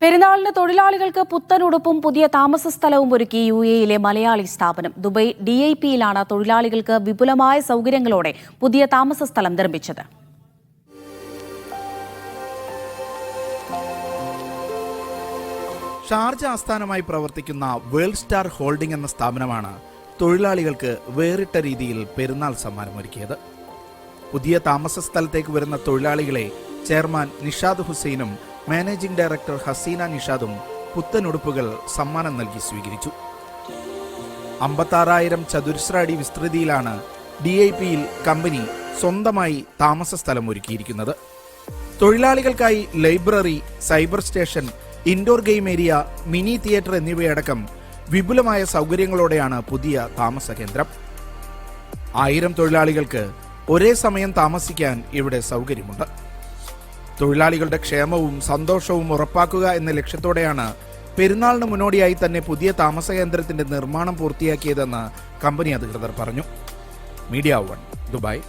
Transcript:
പെരുന്നാളിന് തൊഴിലാളികൾക്ക് പുത്തനുടുപ്പും പുതിയ താമസ സ്ഥലവും ഒരുക്കി UAE-യിലെ മലയാളി സ്ഥാപനം. ദുബായ് DIP-യിലാണ് തൊഴിലാളികൾക്ക് വിപുലമായ സൗകര്യങ്ങളോടെ പുതിയ താമസ സ്ഥലം നിർമ്മിച്ചത്. ഷാർജ ആസ്ഥാനമായി പ്രവർത്തിക്കുന്ന വേൾഡ് സ്റ്റാർ ഹോൾഡിംഗ് എന്ന സ്ഥാപനമാണ് തൊഴിലാളികൾക്ക് വേറിട്ട രീതിയിൽ പെരുന്നാൾ സമ്മാനമൊരുക്കിയത്. പുതിയ താമസ സ്ഥലത്തേക്ക് വരുന്ന തൊഴിലാളികളെ ചെയർമാൻ നിഷാദ് ഹുസൈനും മാനേജിംഗ് ഡയറക്ടർ ഹസീന നിഷാദും പുത്തനുടുപ്പുകൾ സമ്മാനം നൽകി സ്വീകരിച്ചു. 56,000 ചതുരശ്ര അടി വിസ്തൃതിയിലാണ് DIP-യിൽ കമ്പനി സ്വന്തമായി താമസ സ്ഥലം ഒരുക്കിയിരിക്കുന്നത്. തൊഴിലാളികൾക്കായി library, cyber station, indoor game area, mini theatre എന്നിവയടക്കം വിപുലമായ സൗകര്യങ്ങളോടെയാണ് പുതിയ താമസ കേന്ദ്രം. 1000 തൊഴിലാളികൾക്ക് ഒരേ സമയം താമസിക്കാൻ ഇവിടെ സൗകര്യമുണ്ട്. തൊഴിലാളികളുടെ ക്ഷേമവും സന്തോഷവും ഉറപ്പാക്കുക എന്ന ലക്ഷ്യത്തോടെയാണ് പെരുന്നാളിന് മുന്നോടിയായി തന്നെ പുതിയ താമസ കേന്ദ്രത്തിന്റെ നിർമ്മാണം പൂർത്തിയാക്കിയതെന്ന് കമ്പനി അധികൃതർ പറഞ്ഞു. Media 1, Dubai.